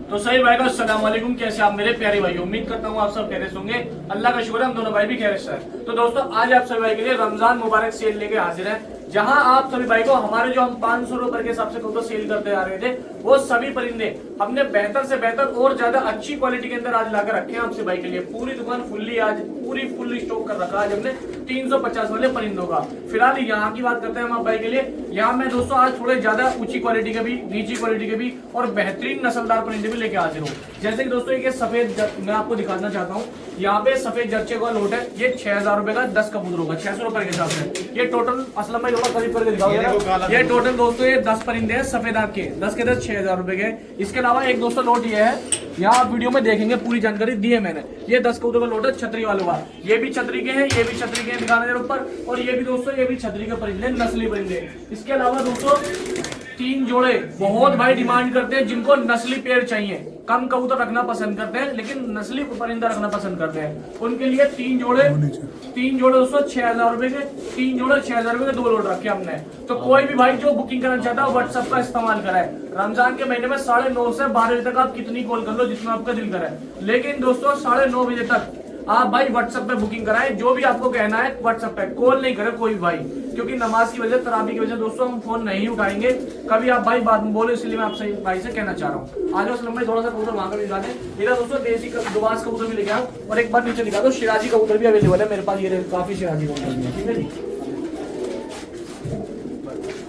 तो सही भाई का अस्सलाम वालेकुम। कैसे आप मेरे प्यारे भाई, उम्मीद करता हूँ आप सब खैरियत होंगे। अल्लाह का शुक्र है हम दोनों भाई भी खैरियत से हैं। तो दोस्तों आज आप सभी भाई के लिए रमजान मुबारक सेल लेके हाजिर है, जहां आप सभी भाई को हमारे जो हम 500 रुपए के हिसाब से कबूतर सेल करते आ रहे थे, वो सभी परिंदे हमने बेहतर से बेहतर और ज्यादा अच्छी क्वालिटी के अंदर आज लाकर रखे हैं आपसे भाई के लिए। पूरी दुकान फुल्ली आज पूरी फुल स्टॉक कर रखा आज हमने 350 वाले परिंदों का। फिलहाल यहाँ की बात करते हैं हम आप भाई के लिए। यहाँ में दोस्तों आज थोड़े ज्यादा ऊंची क्वालिटी के भी, नीची क्वालिटी के भी और बेहतरीन नस्लदार परिंदे भी लेके हाजिर हूँ। जैसे कि दोस्तों ये सफेद मैं आपको दिखाना चाहता हूँ। यहाँ पे सफेद जर्चे का लोट है, ये 6000 रुपए का 10 कबूतर होगा, 600 रुपए के हिसाब से। ये टोटल असलम भाई थोड़ा करीब करके दिखाओ। ये टोटल दोस्तों ये 10 परिंदे हैं सफेद आंख के, 10 के 10 6000 रुपए के। इसके अलावा एक दोस्तों लोट ये है, यहाँ आप वीडियो में देखेंगे पूरी जानकारी दी है मैंने। ये 10 कबूतर का लोट है छतरी वालों का। ये भी छतरी के हैं, ये भी छतरी के हैं दिखाने ऊपर, और ये भी दोस्तों ये भी छतरी के परिंदे, नस्ली परिंदे। इसके अलावा दोस्तों 3 जोड़े बहुत भाई डिमांड करते हैं, जिनको नस्ली पेयर चाहिए, कम कबूतर रखना पसंद करते हैं लेकिन नस्ली परिंदा रखना पसंद करते हैं, उनके लिए 3 जोड़े दोस्तों 6000 रुपए के, 3 जोड़े 6000 रुपए के 2 लोट रखे हमने। तो कोई भी भाई जो बुकिंग करना चाहता है व्हाट्सएप का इस्तेमाल कराए। रमजान के महीने में 9:30 से 12 बजे तक आप कितनी कॉल कर लो जितना आपका दिल करे, लेकिन दोस्तों 9:30 बजे तक आप भाई व्हाट्सएप पे बुकिंग कराएं। जो भी आपको कहना है व्हाट्सएप पे, कॉल नहीं करे कोई भाई, क्योंकि नमाज की वजह, तरावी की वजह दोस्तों हम फोन नहीं उठाएंगे। कभी आप भाई बात बोले, इसलिए मैं आपसे भाई से कहना चाह रहा हूँ। आज असलम भाई थोड़ा सा कबूतर वहां का भी दिखा दें। इधर दोस्तों देसी दुबास कबूतर भी लेके आओ, और एक बार नीचे दिखा दो शिराजी कबूतर भी अवेलेबल है मेरे पास। ये काफी शिराजी कबूतर भी है, ठीक है जी।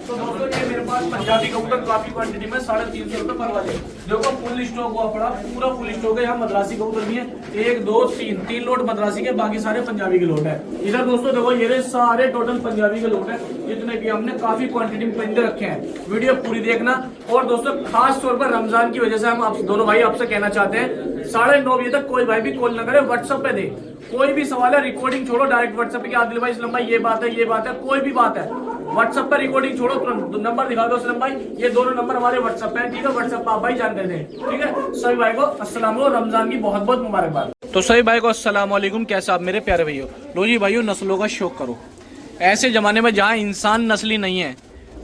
तो दोस्तों ये मेरे पास पंजाबी कबूतर काफी क्वांटिटी में 350 रुपए पर वाले। देखो फुल स्टॉक हुआ पड़ा, पूरा फुल स्टॉक है। यहाँ मद्रासी कबूतर भी है, 1 2 3 लोट मद्रासी के, बाकी सारे पंजाबी के लोट है। इधर दोस्तों देखो ये सारे टोटल पंजाबी के लोट है, जितने भी हमने काफी क्वांटिटी में परिंदे रखे हैं। वीडियो पूरी देखना। और दोस्तों खास तौर पर रमजान की वजह से हम आप दोनों भाई आपसे कहना चाहते हैं 9:30 बजे तक कोई भाई भी कॉल न करे, व्हाट्सएप पे दे। कोई भी सवाल है रिकॉर्डिंग छोड़ो, डायरेक्ट व्हाट्सएप पे आदिल भाई इस्लाम भाई ये बात है, कोई भी बात है व्हाट्सएप पर रिकॉर्डिंग छोड़ो, तुरंत नंबर दिखा दो इस्लाम भाई। ये दोनों नंबर हमारे व्हाट्सएप पे है, ठीक है। व्हाट्सएप पर आप भाई जानकारी दें, ठीक है। सभी भाई को अस्सलाम वालेकुम, रमजान की बहुत बहुत मुबारकबाद। तो सभी भाई को अस्सलाम वालेकुम। कैसे आप मेरे प्यारे भाइयों। लो जी भाइयों, नस्लों का शौक करो। ऐसे जमाने में जहाँ इंसान नस्ली नहीं है,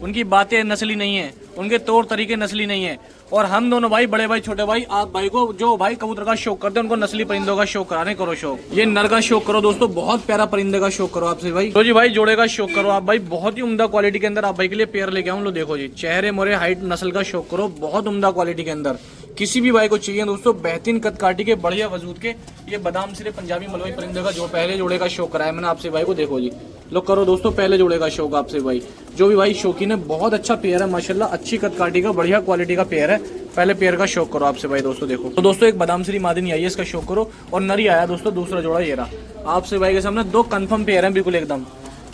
उनकी बातें नस्ली नहीं है, उनके तौर तरीके नस्ली नहीं है, और हम दोनों भाई, बड़े भाई छोटे भाई, आप भाई को जो भाई कबूतर का शौक करते हैं उनको नस्ली परिंदों का शौक कराने करो शौक। ये नर का शौक करो दोस्तों, बहुत प्यारा परिंदे का शौक करो आपसे भाई। तो जी भाई जोड़े का शौक करो आप भाई, बहुत ही उम्दा क्वालिटी के अंदर आप भाई के लिए पेयर लेके आऊँ। लो देखो जी, चेहरे मोरे हाइट नस्ल का शौक करो, बहुत उम्दा क्वालिटी के अंदर। किसी भी भाई को चाहिए दोस्तों बेहतरीन कदकाठी के, बढ़िया वजूद के, ये बादाम सिरे पंजाबी मलवई परिंदे का जो पहले जोड़े का शौक कराया मैंने आपसे भाई को। देखो जी, लो करो दोस्तों पहले जोड़े का शौक आपसे भाई। जो भी भाई शौकीन है, बहुत अच्छा पेयर है माशाल्लाह, अच्छी कदकाठी का बढ़िया क्वालिटी का पेयर है। पहले पेयर का शौक करो आपसे भाई दोस्तों। देखो तो दोस्तों एक बादाम सिरी मादनी आई है, इसका शौक करो। और नरी आया दोस्तों दूसरा जोड़ा, ये रहा आपसे भाई के सामने। 2 कंफर्म पेयर है बिल्कुल एकदम,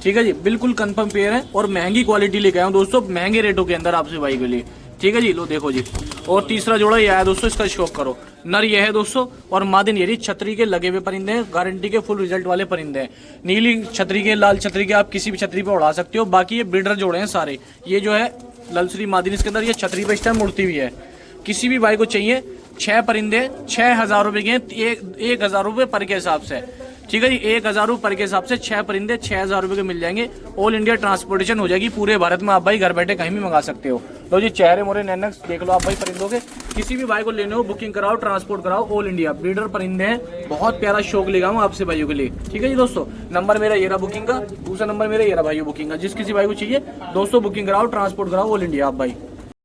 ठीक है जी, बिल्कुल कंफर्म पेयर है। और महंगी क्वालिटी लेके आया हूँ दोस्तों, महंगे रेटों के अंदर आपसे भाई के लिए, ठीक है जी। लो देखो जी, और तीसरा जोड़ा ये आया दोस्तों, इसका शौक करो। नर ये है दोस्तों, और मादिन ये छतरी के लगे हुए परिंदे हैं, गारंटी के फुल रिजल्ट वाले परिंदे हैं। नीली छतरी के, लाल छतरी के, आप किसी भी छतरी पे उड़ा सकते हो। बाकी ये ब्रीडर जोड़े हैं सारे। ये जो है ललसरी मादिन, इसके अंदर ये छतरी पे इस टाइम उड़ती हुई है। किसी भी भाई को चाहिए 6 परिंदे 6000 रुपए के, 1000 रुपए पर के हिसाब से, ठीक है जी। 1000 रुपए पर के हिसाब से 6 परिंदे 6000 रुपए के मिल जाएंगे। ऑल इंडिया ट्रांसपोर्टेशन हो जाएगी पूरे भारत में, आप भाई घर बैठे कहीं भी मंगा सकते हो। लो जी, चेहरे मोरे नैनक्स देख लो आप भाई परिंदों के। किसी भी भाई को लेने हो बुकिंग कराओ, ट्रांसपोर्ट कराओ, ऑल इंडिया ब्रीडर परिंदे हैं। बहुत प्यारा शौक लेगा हूँ आपसे भाइयों के लिए, ठीक है जी दोस्तों। नंबर मेरा ये रहा बुकिंग का, दूसरा नंबर मेरा ये रहा भाइयों बुकिंग का। जिस किसी भाई को चाहिए दोस्तों बुकिंग कराओ, ट्रांसपोर्ट कराओ, ऑल इंडिया आप भाई।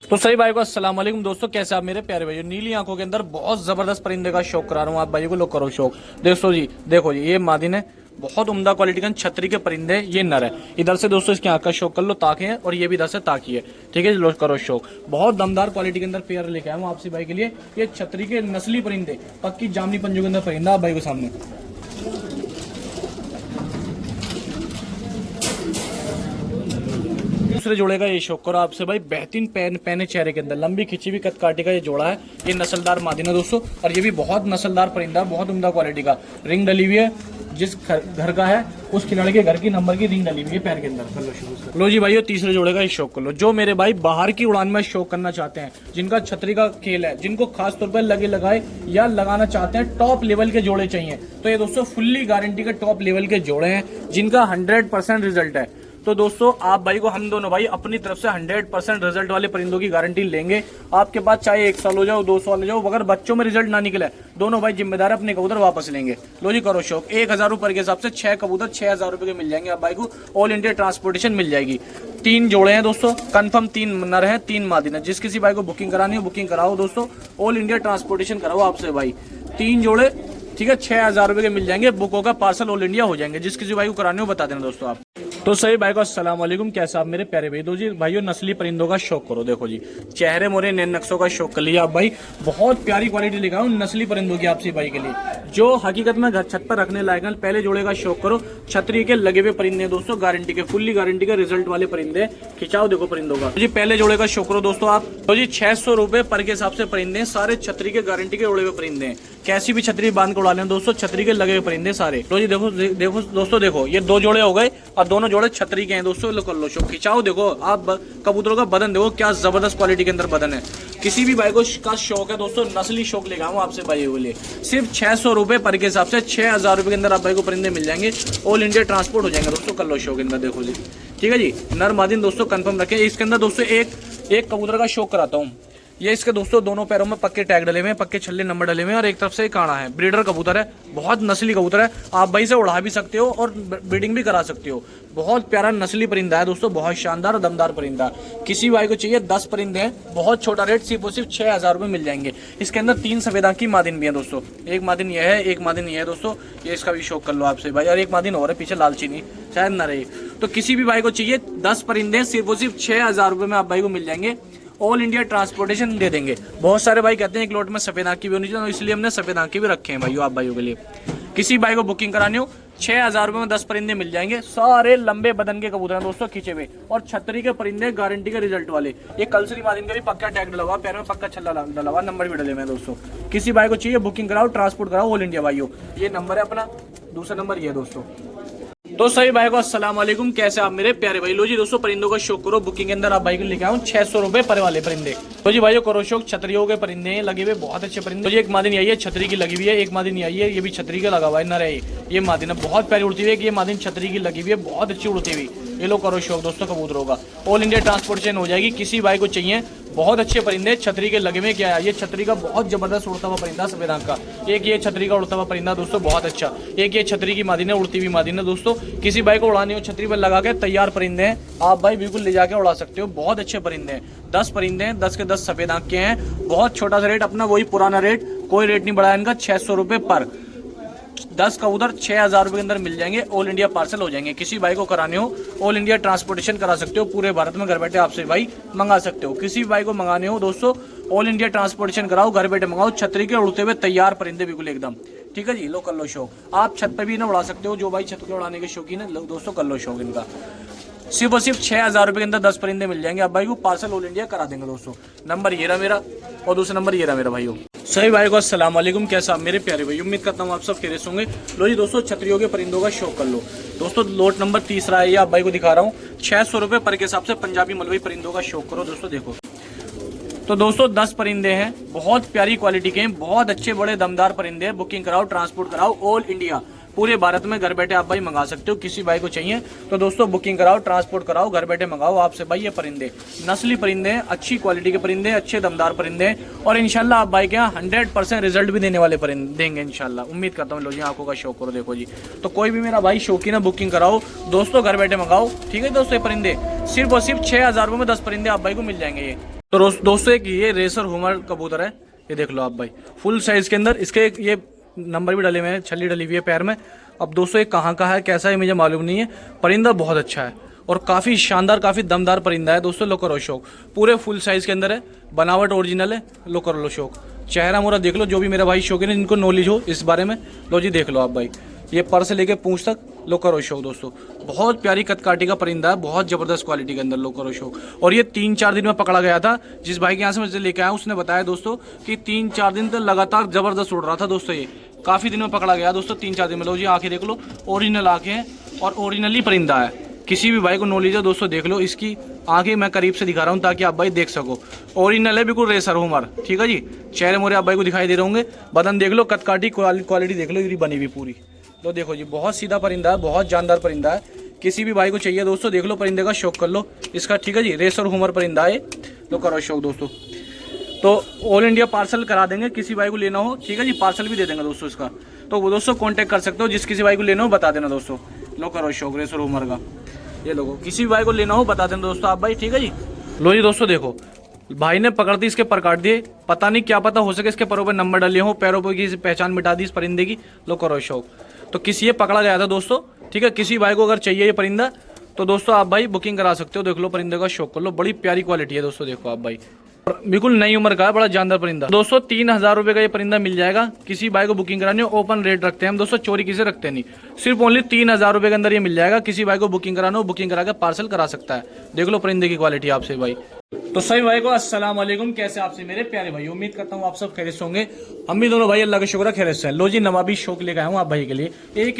तो सही भाई को अस्सलाम वालेकुम दोस्तों, कैसे आप मेरे प्यारे भाइयों। नीली आंखों के अंदर बहुत जबरदस्त परिंदे का शौक करा रहा हूँ आप भाइयों को। लोग करो शौक। देखो जी ये मादिन है, बहुत उम्दा क्वालिटी का छतरी के परिंदे, ये नर है। इधर से दोस्तों इसकी आंख का शौक कर लो, ताके हैं, और ये भी इधर से ताकी है, ठीक है। लोग करो शौक। बहुत दमदार क्वालिटी के अंदर पेयर लेके आया हूँ आपसे भाई के लिए। ये छतरी के नस्ली परिंदे, पक्की जामनी पंजों के अंदर परिंदा आप भाई के सामने। दूसरे जोड़े का ये शौक करो आपसे भाई, बेहतरीन पैने चेहरे के अंदर, लंबी खिंची हुई कदकाठी का ये जोड़ा है। ये नस्लदार मादिन है दोस्तों, और ये भी बहुत नस्लदार परिंदा, बहुत उम्दा क्वालिटी का। रिंग डली हुई है, जिस घर का है उस खिलाड़ी के घर की नंबर की रिंग डली हुई है पैर के अंदर। कर लो शुरू। लो जी भाइयों, तीसरे जोड़े का ये शौक कर लो। जो मेरे भाई बाहर की उड़ान में शौक करना चाहते हैं, जिनका छतरी का खेल है, जिनको खास तौर पर लगे लगाए या लगाना चाहते हैं, टॉप लेवल के जोड़े चाहिए, तो ये दोस्तों फुल्ली गारंटी के टॉप लेवल के जोड़े हैं, जिनका 100% रिजल्ट है। तो दोस्तों आप भाई को, हम दोनों भाई अपनी तरफ से 100% रिजल्ट वाले परिंदों की गारंटी लेंगे। आपके पास चाहे 1 साल हो जाओ 2 साल हो जाओ, अगर बच्चों में रिजल्ट ना निकले, दोनों भाई जिम्मेदार अपने कबूतर वापस लेंगे। लो जी करो शौक। 1000 रुपए के हिसाब से 6 कबूतर 6000 रुपए के मिल जाएंगे आप भाई को। ऑल इंडिया ट्रांसपोर्टेशन मिल जाएगी। 3 जोड़े हैं दोस्तों, कंफर्म 3 नर हैं 3 मादी हैं। जिस किसी भाई को बुकिंग करानी हो बुकिंग कराओ दोस्तों, ऑल इंडिया ट्रांसपोर्टेशन कराओ आपसे भाई। 3 जोड़े ठीक है 6000 रुपए के मिल जाएंगे। बुक होगा, पार्सल ऑल इंडिया हो जाएंगे। जिस किसी भाई को कराने हो बता देना दोस्तों आप। तो सही भाई को अस्सलाम वालेकुम, कैसा आप मेरे प्यारे भाई। दो जी भाइयों नस्ली परिंदों का शौक करो। देखो जी चेहरे मोरे नैन नक्शों का शौक कर लिया आप भाई। बहुत प्यारी क्वालिटी लेकर आऊँ नस्ली परिंदों की आपसे भाई के लिए, जो हकीकत में घर छत पर रखने लायक। पहले जोड़े का शौक करो। छतरी के लगे हुए परिंदे दोस्तों, गारंटी के, फुल्ली गारंटी के रिजल्ट वाले परिंदे। खिंचाओ देखो परिंदों का जी। पहले जोड़े का शौक करो दोस्तों आप। तो जी 600 रुपए पर के हिसाब से परिंदे, सारे छतरी के गारंटी के उड़े हुए परिंदे। कैसी भी छतरी बांध के उड़ा लें दोस्तों, छतरी के लगे हुए परिंदे सारे। तो जी देखो देखो दोस्तों, देखो ये 2 जोड़े हो गए और दोनों जोड़े छतरी के हैं दोस्तों। कर लो शौक। खिंचाओ देखो आप कबूतरों का बदन, देखो क्या जबरदस्त क्वालिटी के अंदर बदन है। किसी भी भाई को का शौक है दोस्तों, नस्ली शौक लेगा हूँ आपसे भाई के लिए। सिर्फ 600 रुपए पर के हिसाब से 6000 रुपए के अंदर आप भाई को परिंदे मिल जाएंगे। ऑल इंडिया ट्रांसपोर्ट हो जाएंगे दोस्तों। कर लो शौक इनका। देखो जी ठीक है जी, नर मादिन दोस्तों कंफर्म रखें। इसके अंदर दोस्तों एक कबूतर का शौक कराता हूँ। ये इसके दोस्तों दोनों पैरों में पक्के टैग डले हुए हैं, पक्के छल्ले नंबर डले हुए हैं और एक तरफ से काड़ा है। ब्रीडर कबूतर है, बहुत नस्ली कबूतर है। आप भाई से उड़ा भी सकते हो और ब्रीडिंग भी करा सकते हो। बहुत प्यारा नस्ली परिंदा है दोस्तों, बहुत शानदार और दमदार परिंदा। किसी भाई को चाहिए 10 परिंदे हैं, बहुत छोटा रेट, सिर्फ और सिर्फ 6000 रुपये मिल जाएंगे। इसके अंदर 3 सफेद आंख की मादिन भी है दोस्तों। एक मादिन ये है, एक मादिन ये है दोस्तों। ये इसका भी शौक कर लो आपसे भाई। और एक मादिन और है पीछे लालची नहीं, शायद ना रहे। तो किसी भी भाई को चाहिए 10 परिंदे, सिर्फ और सिर्फ 6000 रुपये में आप भाई को मिल जाएंगे। ऑल इंडिया ट्रांसपोर्टेशन दे देंगे। बहुत सारे भाई कहते हैं एक लोट में सफेद आंख की भी होनी चाहिए, इसलिए हमने सफेद आंख की भी रखे हैं भाइयों आप भाइयों के लिए। किसी भाई को बुकिंग करानी हो 6000 रुपये में 10 परिंदे मिल जाएंगे। सारे लंबे बदन के कबूतर हैं दोस्तों, खींचे हुए और छतरी के परिंदे, गारंटी के रिजल्ट वाले। ये कलसरी मादिन का भी पक्का टैग डला हुआ, पैर में पक्का छल्ला डला हुआ, नंबर भी डले हुए हैं दोस्तों। किसी भाई को चाहिए बुकिंग कराओ, ट्रांसपोर्ट कराओ ऑल इंडिया भाइयों। ये नंबर है अपना, दूसरा नंबर ये है दोस्तों। तो सही भाई को अस्सलाम वालेकुम, कैसे आप मेरे प्यारे भाई। लो जी दोस्तों परिंदों का शौक करो। बुकिंग के अंदर आप भाई को लेके आऊँ 600 रुपए पर वाले परिंदे। तो जी भाइयों करो शौक। छतरियों के परिंदे लगे हुए, बहुत अच्छे परिंदे। तो जी एक मादिन आई है छतरी की लगी हुई है, एक मादिन आई है, ये भी छतरी का लगा हुआ है, न रहे। ये मादिन है बहुत प्यारी उड़ती हुई है। ये मादिन छतरी की लगी हुई है, बहुत अच्छी उड़ती हुई। ये लोग करो शौक दोस्तों कबूतरों का। ऑल इंडिया ट्रांसपोर्टेशन हो जाएगी। किसी भाई को चाहिए बहुत अच्छे परिंदे छतरी के लगे हुए। क्या है ये छतरी का बहुत जबरदस्त उड़ता हुआ परिंदा सफेद आंख का। एक ये छतरी का उड़ता हुआ परिंदा दोस्तों बहुत अच्छा। एक ये छतरी की मादिन है, उड़ती हुई मादिन है दोस्तों। किसी भाई को उड़ानी हो छतरी पर लगा के तैयार परिंदे हैं, आप भाई बिल्कुल ले जाके उड़ा सकते हो। बहुत अच्छे परिंदे हैं। 10 परिंदे हैं, 10 के 10 सफेद आंख के हैं। बहुत छोटा सा रेट अपना, वही पुराना रेट, कोई रेट नहीं बढ़ाया इनका। 600 रुपये पर 10 कबूतर 6000 रुपये के अंदर मिल जाएंगे। ऑल इंडिया पार्सल हो जाएंगे। किसी भाई को कराने हो ऑल इंडिया ट्रांसपोर्टेशन करा सकते हो। पूरे भारत में घर बैठे आपसे भाई मंगा सकते हो। किसी भाई को मंगाने हो दोस्तों ऑल इंडिया ट्रांसपोर्टेशन कराओ, घर बैठे मंगाओ। छतरी के उड़ते हुए तैयार परिंदे बिल्कुल एकदम ठीक है जी। लो कर लो शौक। आप छत पर भी ना उड़ा सकते हो। जो भाई छत के उड़ाने के शौकीन है दोस्तों कर लो शौक इनका। सिर्फ और सिर्फ 6000 रुपये के अंदर 10 परिंदे मिल जाएंगे। आप भाई को पार्सल ऑल इंडिया करा देंगे दोस्तों। नंबर ये रहा मेरा और दूसरा नंबर ये रहा मेरा भाइयों। सही भाई को अस्सलाम वालेकुम, कैसा आप मेरे प्यारे भाई। उम्मीद करता हूँ आप सब खैरियत होंगे। लो जी दोस्तों छतरियों के परिंदों का शौक कर लो दोस्तों। लोट नंबर 3 है, ये आप भाई को दिखा रहा हूँ। 600 रुपये पर के हिसाब से पंजाबी मलवई परिंदों का शौक करो दोस्तों। देखो तो दोस्तों 10 परिंदे हैं, बहुत प्यारी क्वालिटी के हैं, बहुत अच्छे बड़े दमदार परिंदे हैं। बुकिंग कराओ, ट्रांसपोर्ट कराओ ऑल इंडिया, पूरे भारत में घर बैठे आप भाई मंगा सकते हो। किसी भाई को चाहिए तो दोस्तों बुकिंग कराओ, ट्रांसपोर्ट कराओ, घर बैठे मंगाओ आपसे भाई। ये परिंदे नस्ली परिंदे हैं, अच्छी क्वालिटी के परिंदे, अच्छे दमदार परिंदे हैं और इंशाल्लाह आप भाई के यहाँ 100% रिजल्ट भी देने वाले परिंदे देंगे इंशाल्लाह। उम्मीद करता हूँ। लो जी आंखों का शौक करो। देखो जी तो कोई भी मेरा भाई शौकीन है बुकिंग कराओ दोस्तों, घर बैठे मंगाओ ठीक है दोस्तों। ये परिंदे सिर्फ और सिर्फ 6000 रुपये में 10 परिंदे आप भाई को मिल जाएंगे। ये तो दोस्तों एक ये रेसर हुमर कबूतर है, ये देख लो आप भाई फुल साइज के अंदर। इसके ये नंबर भी डले हुए हैं, छल्ली डली हुई है पैर में। अब दोस्तों ये कहाँ का है कैसा है मुझे मालूम नहीं है। परिंदा बहुत अच्छा है और काफ़ी शानदार काफ़ी दमदार परिंदा है दोस्तों। लो करो शौक। पूरे फुल साइज़ के अंदर है, बनावट ओरिजिनल है। लो करो लो शौक। चेहरा मोरा देख लो, जो भी मेरा भाई शौकीन है जिनको नॉलेज हो इस बारे में। लो जी देख लो आप भाई, ये पर से लेके पूंछ तक। लो करो शौक दोस्तों। बहुत प्यारी कदकाठी का परिंदा है, बहुत ज़बरदस्त क्वालिटी के अंदर। लो करो शौक। और ये 3-4 दिन में पकड़ा गया था। जिस भाई के यहाँ से मुझे लेके आया उसने बताया दोस्तों कि 3-4 दिन तक लगातार ज़बरदस्त उड़ रहा था दोस्तों। ये काफ़ी दिन में पकड़ा गया दोस्तों, 3-4 दिन में। लो जी आंखें देख लो, ओरिजिनल आंखें हैं और ओरिजिनली परिंदा है। किसी भी भाई को नॉलेज है दोस्तों देख लो, इसकी आंखें मैं करीब से दिखा रहा हूँ ताकि आप भाई देख सको। ओरिजिनल है बिल्कुल रेसर हुमर ठीक है जी। चेहरे मोरे आप भाई को दिखाई दे रहे होंगे। बदन देख लो, कदकाठी क्वालिटी देख लो, इधर बनी हुई पूरी। तो देखो जी बहुत सीधा परिंदा है, बहुत जानदार परिंदा है। किसी भी भाई को चाहिए दोस्तों, देख लो परिंदे का शौक कर लो इसका, ठीक है जी। रेसर हुमर परिंदा है, तो करो शौक दोस्तों। तो ऑल इंडिया पार्सल करा देंगे, किसी भाई को लेना हो, ठीक है जी, पार्सल भी दे देंगे दोस्तों इसका। तो वो दोस्तों कांटेक्ट कर सकते हो, जिस किसी भाई को लेना हो बता देना दोस्तों। लो करो शौक रेसर हुमर का, ये लोगो किसी भी भाई को लेना हो बता देना दोस्तों आप भाई, ठीक है जी। लो जी दोस्तों देखो, भाई ने पकड़ दी, इसके पर काट दिए, पता नहीं क्या पता हो सके इसके परों पर नंबर डले हो, पैरों पर की पहचान मिटा दी इस परिंदे की। लो करो शौक। तो किसी ये पकड़ा गया था दोस्तों, ठीक है। किसी भाई को अगर चाहिए ये परिंदा तो दोस्तों आप भाई बुकिंग करा सकते हो। देख लो परिंदे का शौक कर लो, बड़ी प्यारी क्वालिटी है दोस्तों, देखो आप भाई, बिल्कुल नई उम्र का है, बड़ा जानदार परिंदा दोस्तों। 3000 रुपए का ये परिंदा मिल जाएगा, किसी भाई को बुकिंग करानी हो। ओपन रेट रखते हैं हम दोस्तों, चोरी किसे रखते नहीं, सिर्फ ओनली 3000 रुपए के अंदर ये मिल जाएगा। किसी भाई को बुकिंग कराना हो, बुकिंग करा के पार्सल करा सकता है। देख लो परिंदे की क्वालिटी आपसे भाई। तो सभी भाई को अस्सलाम वालेकुम, कैसे आपसे मेरे प्यारे भाई, उम्मीद करता हूँ आप सब खैरियत से होंगे। हम भी दोनों भाई अल्लाह का शुक्र है खैरियत से। लो जी नवाबी शौक लेके आया हूँ आप भाई के लिए, एक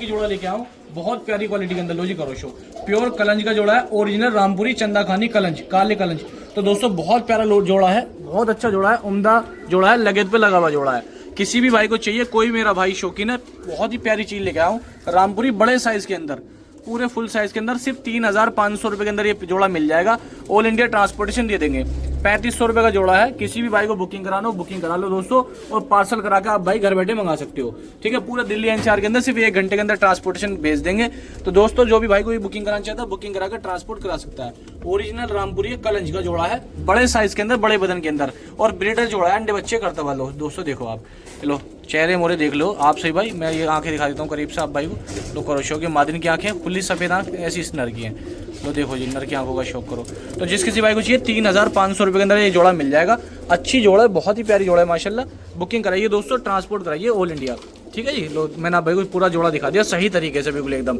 ही जोड़ा लेके आऊँ, बहुत प्यारी क्वालिटी के अंदर। लो जी करो शो, प्योर कलंज का जोड़ा है, ओरिजिनल रामपुरी चंदा खानी कलंज, काले कलंज। तो दोस्तों बहुत प्यारा जोड़ा है, बहुत अच्छा जोड़ा है, उम्दा जोड़ा है, लगेज पे लगा हुआ जोड़ा है। किसी भी भाई को चाहिए, कोई मेरा भाई शौकीन है, बहुत ही प्यारी चीज लेके आया हूँ रामपुरी, बड़े साइज के अंदर, पूरे फुल साइज के अंदर। सिर्फ 3500 रुपए के अंदर ये जोड़ा मिल जाएगा। ऑल इंडिया ट्रांसपोर्टेशन दे देंगे। 3500 रुपए का जोड़ा है, किसी भी भाई को बुकिंग कराना हो बुकिंग करा लो दोस्तों, और पार्सल करा के आप भाई घर बैठे मंगा सकते हो, ठीक है। पूरे दिल्ली एनसीआर के अंदर सिर्फ 1 घंटे के अंदर ट्रांसपोर्टेशन भेज देंगे। तो दोस्तों जो भी भाई को ये बुकिंग कराना चाहता है बुकिंग करा कर ट्रांसपोर्ट करा सकता है। ओरिजिनल रामपुरी कलंज का जोड़ा है, बड़े साइज के अंदर, बड़े बदन के अंदर, और ब्रीडर जोड़ा है, अंडे बच्चे करता वाला दोस्तों। देखो आप, लो चेहरे मोरे देख लो आप सही भाई, मैं ये आंखें दिखा देता हूँ करीब से आप भाई को। तो करो शो की मादिन की आंखें खुली सफेद आंख, ऐसी इस नर की हैं। तो देखो जी नर की आंखों का शौक करो। तो जिस किसी भाई को चाहिए 3500 रुपए के अंदर ये जोड़ा मिल जाएगा। अच्छी जोड़ा है, बहुत ही प्यारी जोड़ा है माशाल्लाह। बुकिंग कराइए दोस्तों, ट्रांसपोर्ट कराइए ऑल इंडिया, ठीक है जी। लो मैंने आप भाई को पूरा जोड़ा दिखा दिया सही तरीके से, बिल्कुल एकदम।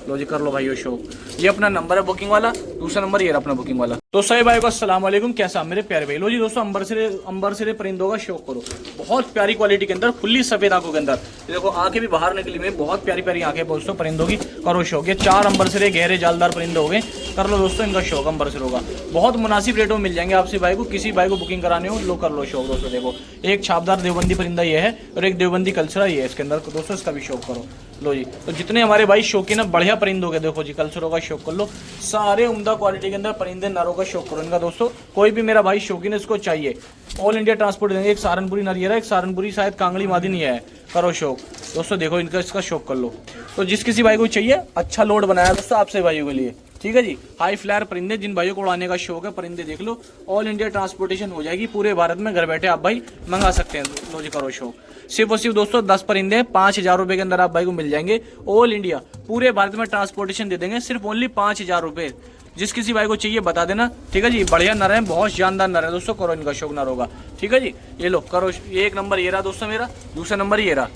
लो जी कर लो भाई शो, ये अपना नंबर है बुकिंग वाला, दूसरा नंबर ये अपना बुकिंग वाला। तो सही भाई को अस्सलाम वालेकुम, कैसा मेरे प्यारे भाई। लो जी दोस्तों अंबर सिरे परिंदों का शौक करो, बहुत प्यारी क्वालिटी के अंदर, खुली सफेद आंखों के अंदर। देखो आंखें भी बाहर निकली हुई, बहुत प्यारी प्यारी आंखें दोस्तों परिंदों की। करो शौक, ये 4 अंबर सिरे गहरे जालदार परिंदे हो गए। कर लो दोस्तों इनका शौक, अंबर सिरों का बहुत मुनासिब रेटों में मिल जाएंगे आपसे भाई को। किसी भाई को बुकिंग कराने हो लो कर लो शौक दोस्तों। देखो एक छापदार देवबंदी परिंदा ये है, और एक देवबंदी कल्चरा ये है इसके अंदर दोस्तों, इसका भी शौक करो। लो जी, तो जितने हमारे भाई शौकीन है बढ़िया परिंदों के, देखो जी कल्चरों का शौक कर लो, सारे उम्दा क्वालिटी के अंदर परिंदे नरों का शौक करो इनका दोस्तों। कोई भी मेरा भाई शौकीन है, इसको चाहिए ऑल इंडिया ट्रांसपोर्ट देंगे। एक सहारनपुरी नरियर है, एक सहारनपुरी शायद कांगड़ी मादी नहीं है। करो शौक दोस्तों, देखो इनका इसका शौक कर लो। तो जिस किसी भाई को चाहिए, अच्छा लोड बनाया दोस्तों आपसे भाइयों के लिए, ठीक है जी। हाई फ्लायर परिंदे, जिन भाइयों को उड़ाने का शौक है परिंदे देख लो, ऑल इंडिया ट्रांसपोर्टेशन हो जाएगी पूरे भारत में, घर बैठे आप भाई मंगा सकते हैं। लो जी करो शौक, सिर्फ और सिर्फ दोस्तों 10 परिंदे 5000 रुपए के अंदर आप भाई को मिल जाएंगे। ऑल इंडिया पूरे भारत में ट्रांसपोर्टेशन दे देंगे, सिर्फ ओनली 5000 रुपए। जिस किसी भाई को चाहिए बता देना, ठीक है जी। बढ़िया नर है, बहुत जानदार नर है दोस्तों, करो इनका शौक नर होगा, ठीक है जी। ये लो करो, ये एक नंबर ये रहा दोस्तों मेरा, दूसरा नंबर ये रहा।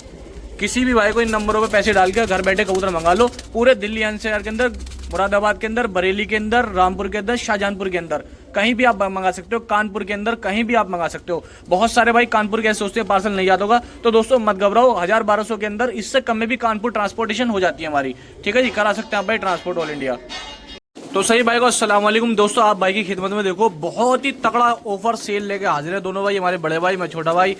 किसी भी भाई को इन नंबरों पे पैसे डाल के घर बैठे कबूतर मंगा लो, पूरे दिल्ली एनसीआर के अंदर, मुरादाबाद के अंदर, बरेली के अंदर, रामपुर के अंदर, शाहजहांपुर के अंदर, कहीं भी आप मंगा सकते हो। कानपुर के अंदर कहीं भी आप मंगा सकते हो। बहुत सारे भाई कानपुर के सोचते हैं पार्सल नहीं आता होगा, तो दोस्तों मत घबराओ, 1000-1200 के अंदर, इससे कम में भी कानपुर ट्रांसपोर्टेशन हो जाती है हमारी, ठीक है जी। करा सकते हैं आप भाई ट्रांसपोर्ट ऑल इंडिया। तो सही भाई को अस्सलाम वालेकुम दोस्तों, आप भाई की खिदमत में देखो बहुत ही तगड़ा ऑफर सेल लेके हाजिर है दोनों भाई, हमारे बड़े भाई, मैं छोटा भाई।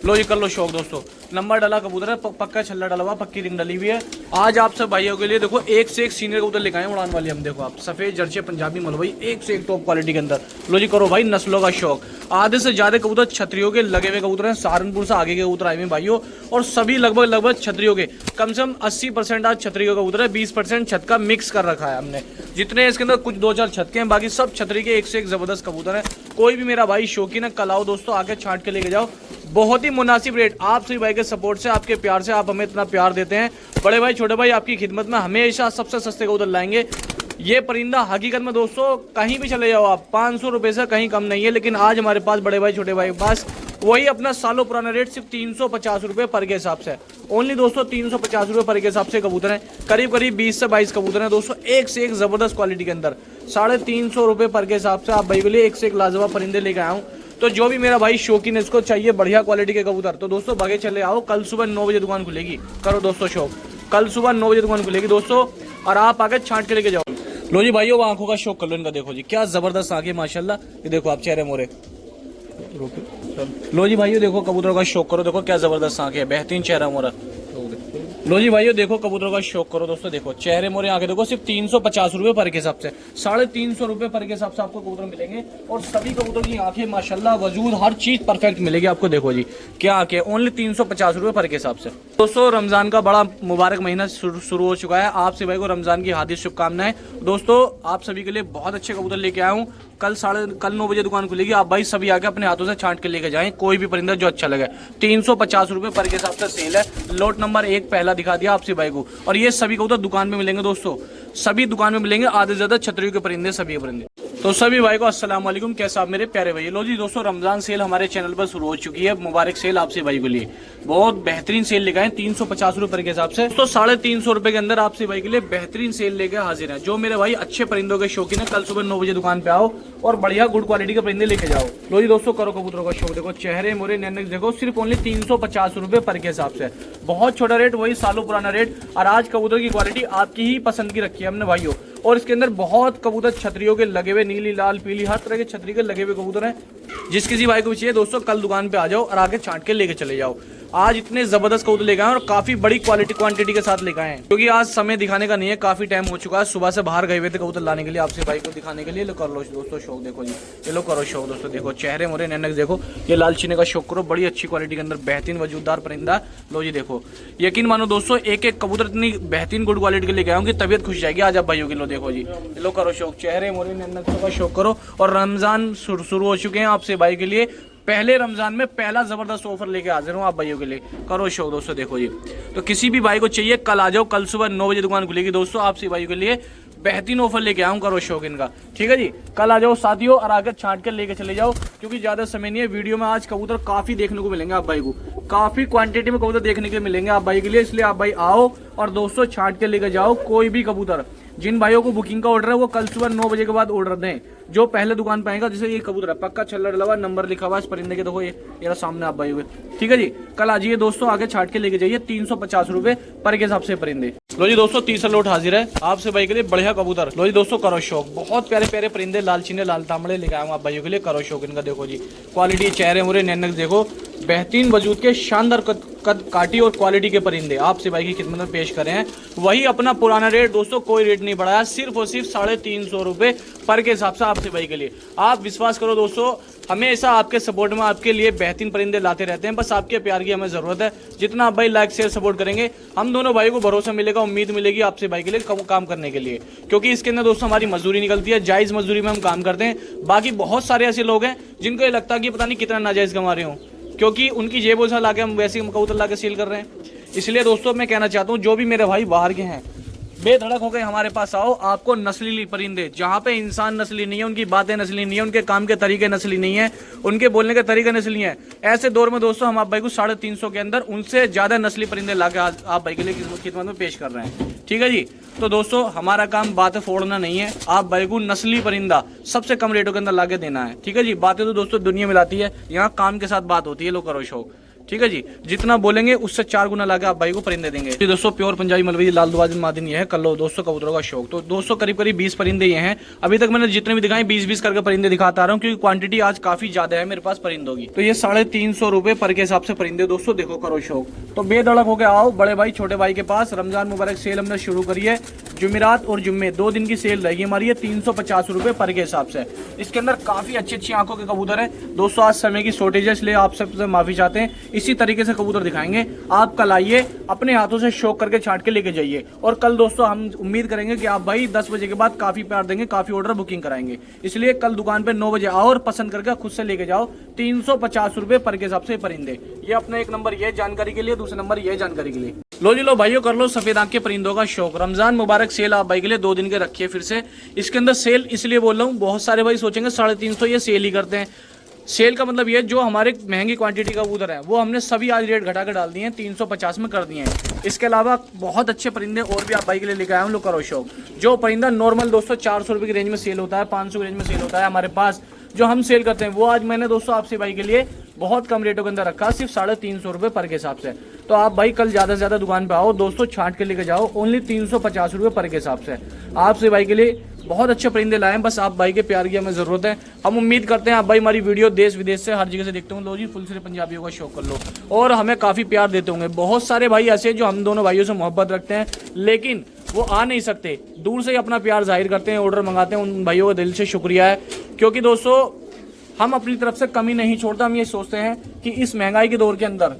लो जी कर लो शौक दोस्तों, नंबर डाला कबूतर है, पक्का छल्ला डाला हुआ, पक्की रिंग डली हुई है। आज आप सब भाइयों के लिए देखो एक से एक सीनियर कबूतर लेकर आए उड़ान वाली हम। देखो आप सफेद जर्चे पंजाबी मलवई, एक से एक टॉप क्वालिटी के अंदर। लो जी करो भाई नस्लों का शौक। आधे से ज्यादा कबूतर छतरियों के लगे हुए कबूतर हैं, सहारनपुर से आगे के कबूतर आए हुए भाइयों, और सभी लगभग छतरियों के, कम से कम 80% आज छतरियों का कबूतर है, 20% छत का मिक्स कर रखा है हमने। जितने इसके अंदर कुछ 2-4 छत के हैं, बाकी सब छतरी के एक से एक जबरदस्त कबूतर है। कोई भी मेरा भाई शौकीन है, कल आओ दोस्तों, आके छांट के लेके जाओ, बहुत ही मुनासिब रेट। आप सभी भाई के सपोर्ट से, आपके प्यार से, आप हमें इतना प्यार देते हैं। बड़े भाई छोटे भाई आपकी खिदमत में हमेशा सबसे सस्ते कबूतर लाएंगे। ये परिंदा हकीकत में दोस्तों कहीं भी चले जाओ आप, 500 रुपये से कहीं कम नहीं है। लेकिन आज हमारे पास बड़े भाई छोटे भाई के पास वही अपना सालों पुराना रेट, सिर्फ 350 रुपये पर के हिसाब से, ओनली दोस्तों 350 रुपये पर के हिसाब से कबूतर हैं। करीब 20 से 22 कबूतर हैं दोस्तों, एक से एक जबरदस्त क्वालिटी के अंदर, 350 रुपये पर के हिसाब से आप भाई के लिए एक से एक लाजवाब परिंदे लेकर आया हूँ। तो जो भी मेरा भाई शौकीन है, इसको चाहिए बढ़िया क्वालिटी के कबूतर, तो दोस्तों भागे चले आओ। कल सुबह 9 बजे दुकान खुलेगी, करो दोस्तों शौक, कल सुबह 9 बजे दुकान खुलेगी दोस्तों, और आप आगे छांट के लेके जाओ। लो जी भाइयों, आंखों का शौक कर लो इनका, देखो जी क्या जबरदस्त आंखें माशाल्लाह। ये देखो आप चेहरे मोरे, लो जी भाइयों देखो कबूतरों का शौक करो, देखो क्या जबरदस्त आंखें है, बेहतरीन चेहरा मोरा। लो जी भाइयों देखो कबूतरों का शौक करो दोस्तों, देखो चेहरे मोरे आगे देखो, सिर्फ 350 रुपए पर के हिसाब से, 350 रुपए पर के हिसाब से आपको कबूतर मिलेंगे। और सभी कबूतर की आंखें माशाल्लाह वजूद हर चीज परफेक्ट मिलेगी आपको। देखो जी क्या आंखें, ओनली 350 रुपए पर के हिसाब से। दोस्तों रमजान का बड़ा मुबारक महीना शुरू हो चुका है, आप सभी को रमजान की हार्दिक शुभकामनाएं। दोस्तों आप सभी के लिए बहुत अच्छे कबूतर लेके आया हूँ। कल 9:30 बजे दुकान खुलेगी, आप भाई सभी आके अपने हाथों से छांट के लेके जाएं, कोई भी परिंदा जो अच्छा लगे। 350 रुपए पर के हिसाब से सेल है। लोट नंबर 1 पहला दिखा दिया आपसे भाई को। और ये सभी कबूतर दुकान में मिलेंगे दोस्तों, सभी दुकान में मिलेंगे, आधे से ज्यादा छतरियों के परिंदे, सभी परिंदे। तो सभी भाई को अस्सलाम वालेकुम, कैसे आप मेरे प्यारे भाई। लो जी दोस्तों रमजान सेल हमारे चैनल पर शुरू हो चुकी है, मुबारक सेल आपसे भाई के लिए। बहुत बेहतरीन सेल लेके आए 350 रुपए के हिसाब से। तो 350 रुपए के अंदर आपसे भाई के लिए बेहतरीन सेल लेके हाजिर है। जो मेरे भाई अच्छे परिंदों के शौकीन है, कल सुबह 9 बजे दुकान पे आओ और बढ़िया गुड क्वालिटी के परिंदे लेके जाओ। लो जी दोस्तों करो कबूतरों का शौक, देखो चेहरे मोरे नैनक देखो, सिर्फ ओनली 350 रुपए पर के हिसाब से। बहुत छोटा रेट, वही सालों पुराना रेट। और आज कबूतर की क्वालिटी आपकी ही पसंद की रखी है हमने भाइयों। और इसके अंदर बहुत कबूतर छतरियों के लगे हुए, नीली लाल पीली हर तरह के छतरी के लगे हुए कबूतर हैं। जिस किसी भाई को भी चाहिए दोस्तों कल दुकान पे आ जाओ और आगे छांट के लेके चले जाओ। आज इतने जबरदस्त कबूतर लेके आए और काफी बड़ी क्वांटिटी के साथ लेके आए हैं, क्योंकि आज समय दिखाने का नहीं है, काफी टाइम हो चुका है। सुबह से बाहर गए हुए थे कबूतर लाने के लिए, आपसे भाई को दिखाने के लिए। लो कर लो दोस्तों शौक, देखो जी ये लो करो शौक दोस्तों, देखो चेहरे मोरे नैनक देखो, ये लाल चीने का शौक करो, बड़ी अच्छी क्वालिटी के अंदर बेहतरीन वजूददार परिंदा। लो जी देखो, यकीन मानो दोस्तों एक एक कबूतर इतनी बेहतरीन गुड क्वालिटी के लेके आऊंगी, तबियत खुश जाएगी आज आप भाइयों की। लो देखो जी, लो करो शौक, चेहरे मोरे नैनक का शौक करो। और रमजान शुरू हो चुके हैं, आपसे भाई के लिए पहले रमजान में पहला जबरदस्त ऑफर लेके हाजिर हूँ आप भाइयों के लिए। करो शौक दोस्तों, देखो जी। तो किसी भी भाई को चाहिए कल आ जाओ, कल सुबह 9 बजे दुकान खुलेगी दोस्तों, आपसे भाइयों के लिए बेहतरीन ऑफर लेके आऊँ। करो शौक इनका, ठीक है जी। कल आ जाओ साथियों और आगे छांट कर लेके चले जाओ, क्योंकि ज्यादा समय नहीं है। वीडियो में आज कबूतर काफी देखने को मिलेंगे आप भाई को, काफी क्वांटिटी में कबूतर देखने के मिलेंगे आप भाई के लिए। इसलिए आप भाई आओ और दोस्तों छांट के लेके जाओ कोई भी कबूतर। जिन भाइयों को बुकिंग का ऑर्डर है वो कल सुबह 9 बजे के बाद ऑर्डर दें। जो पहले दुकान पे आएगा, जैसे ये कबूतर है पक्का छल्ला डला हुआ, नंबर लिखा हुआ इस परिंदे के, देखो ये सामने आप भाई हुए, ठीक है जी। कल आ जाइए दोस्तों, आगे छाट के लेके जाइए। 350 रुपए पर के हिसाब से परिंदे। लो जी दोस्तों तीसरा लोट हाजिर है आपसे भाई के लिए, बढ़िया कबूतर। लो जी दोस्तों करो शौक, बहुत प्यारे प्यारे परिंदे लाल चीने लाल तांबड़े लेके आऊंगा आप भाइयों के लिए। करो शौक इनका, देखो जी क्वालिटी, चेहरे मुरे नैनक देखो, बेहतरीन वजूद के शानदार कद काटी और क्वालिटी के परिंदे आपसे भाई की खिदमत में पेश करे हैं। वही अपना पुराना रेट दोस्तों, कोई रेट नहीं बढ़ाया, सिर्फ और सिर्फ 350 रुपए पर के हिसाब से आपसे भाई के लिए। आप विश्वास करो दोस्तों, हमेशा आपके सपोर्ट में आपके लिए बेहतरीन परिंदे लाते रहते हैं, बस आपके प्यार की हमें जरूरत है। जितना आप भाई लाइक शेयर सपोर्ट करेंगे, हम दोनों भाई को भरोसा मिलेगा, उम्मीद मिलेगी आपसे भाई के लिए काम करने के लिए। क्योंकि इसके अंदर दोस्तों हमारी मजदूरी निकलती है, जायज मजदूरी में हम काम करते हैं। बाकी बहुत सारे ऐसे लोग हैं जिनको ये लगता है कि पता नहीं कितना नाजायज कमा रहे हो, क्योंकि उनकी जेबों से लाके हम वैसे कबूतर लाके सेल कर रहे हैं। इसलिए दोस्तों मैं कहना चाहता हूँ, जो भी मेरे भाई बाहर के हैं बेधड़क हो गए हमारे पास आओ। आपको नस्ली परिंदे, जहाँ पे इंसान नस्ली नहीं है, उनकी बातें नस्ली नहीं है, उनके काम के तरीके नस्ली नहीं है, उनके बोलने के तरीके नस्ली है, ऐसे दौर में दोस्तों हम आप भाई को 350 के अंदर उनसे ज्यादा नस्ली परिंदे लाके आप भाई के लिए खिदमत में पेश कर रहे हैं, ठीक है जी। तो दोस्तों हमारा काम बातें फोड़ना नहीं है, आप भाई को नस्ली परिंदा सबसे कम रेटों के अंदर लाके देना है, ठीक है जी। बातें तो दोस्तों दुनिया में लाती है, यहाँ काम के साथ बात होती है। लो करो शौक, ठीक है जी। जितना बोलेंगे उससे 4 गुना लाके आप भाई को परिंदे देंगे। तो दोस्तों प्योर पंजाबी मलवई लाल दुआजिन मादिन ये है। कर लो दोस्तों कबूतरों का शौक। तो दोस्तों करीब 20 परिंदे ये हैं। अभी तक मैंने जितने भी दिखाए 20-20 करके परिंदे दिखाता रहा हूँ, क्योंकि क्वांटिटी आज काफी ज्यादा है मेरे पास परिंदों की। तो ये 350 रुपए पर के हिसाब से परिंदे दोस्तों, देखो करो शौक। तो बेधड़क होके आओ बड़े भाई छोटे भाई के पास। रमजान मुबारक सेल हमने शुरू करी है, जुमेरात और जुम्मे 2 दिन की सेल रहेगी हमारी। ये 350 रुपए पर के हिसाब से। इसके अंदर काफी अच्छी अच्छी आंखों के कबूतर है दोस्तों। आज समय की शॉर्टेज है, इसलिए आप सबसे माफी चाहते हैं। इसी तरीके से कबूतर दिखाएंगे, आप कल आइए, अपने हाथों से शौक करके छांट के लेके जाइए। और कल दोस्तों हम उम्मीद करेंगे कि आप भाई 10 बजे के बाद काफी प्यार देंगे, काफी ऑर्डर बुकिंग कराएंगे। इसलिए कल दुकान पे 9 बजे आओ और पसंद करके खुद से लेके जाओ। 350 रुपए पर के हिसाब से परिंदे। ये अपना एक नंबर ये जानकारी के लिए, दूसरा नंबर ये जानकारी के लिए। लो जी लो भाइयों कर लो सफेद आंख के परिंदों का शौक। रमजान मुबारक सेल आप भाई के लिए 2 दिन के रखिए फिर से। इसके अंदर सेल इसलिए बोल रहा हूँ, बहुत सारे भाई सोचेंगे 350 ये सेल ही करते हैं। सेल का मतलब ये, जो हमारे महंगी क्वांटिटी का कबूतर है वो हमने सभी आज रेट घटा कर डाल दिए हैं, 350 में कर दिए हैं। इसके अलावा बहुत अच्छे परिंदे और भी आप भाई के लिए लेकर आए हैं। लो करो शौक। जो परिंदा नॉर्मल दोस्तों 400 रुपये की रेंज में सेल होता है, 500 की रेंज में सेल होता है हमारे पास, जो हम सेल करते हैं वो आज मैंने दोस्तों आपसे भाई के लिए बहुत कम रेटों के अंदर रखा, सिर्फ 350 रुपए पर के हिसाब से। तो आप भाई कल ज्यादा से ज्यादा दुकान पे आओ दोस्तों, छांट के लेके जाओ। ओनली 350 रुपए पर के हिसाब से आपसे भाई के लिए बहुत अच्छे परिंदे लाए हैं, बस आप भाई के प्यार की हमें ज़रूरत है। हम उम्मीद करते हैं आप भाई हमारी वीडियो देश विदेश से हर जगह से देखते होंगे। लो जी फुलसरे पंजाबियों का शौक कर लो और हमें काफ़ी प्यार देते होंगे। बहुत सारे भाई ऐसे हैं जो हम दोनों भाइयों से मोहब्बत रखते हैं लेकिन वो आ नहीं सकते, दूर से ही अपना प्यार जाहिर करते हैं, ऑर्डर मंगाते हैं। उन भाइयों का दिल से शुक्रिया है, क्योंकि दोस्तों हम अपनी तरफ से कमी नहीं छोड़ता। हम ये सोचते हैं कि इस महंगाई के दौर के अंदर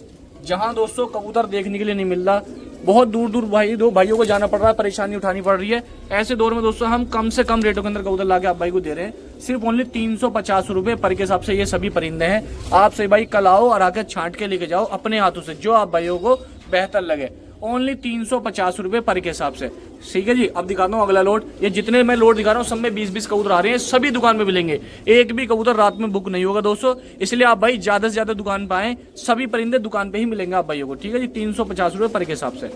जहाँ दोस्तों कबूतर देखने के लिए नहीं मिल रहा, बहुत दूर दूर भाइयों को जाना पड़ रहा है, परेशानी उठानी पड़ रही है, ऐसे दौर में दोस्तों हम कम से कम रेटों के अंदर कबूतर लाके आप भाई को दे रहे हैं। सिर्फ ओनली 350 रुपये पर के हिसाब से ये सभी परिंदे हैं। आप सही भाई कल आओ और आकर छांट के लेके जाओ अपने हाथों से, जो आप भाइयों को बेहतर लगे। ओनली 350 रुपये पर के हिसाब से, ठीक है जी। अब दिखाता हूँ अगला लोड। ये जितने मैं लोड दिखा रहा हूँ सब में 20-20 कबूतर आ रहे हैं, सभी दुकान में मिलेंगे। एक भी कबूतर रात में बुक नहीं होगा दोस्तों, इसलिए आप भाई ज्यादा से ज्यादा दुकान पे आए, सभी परिंदे दुकान पे ही मिलेंगे आप भाइयों को, ठीक है जी। 350 रुपये पर के हिसाब से।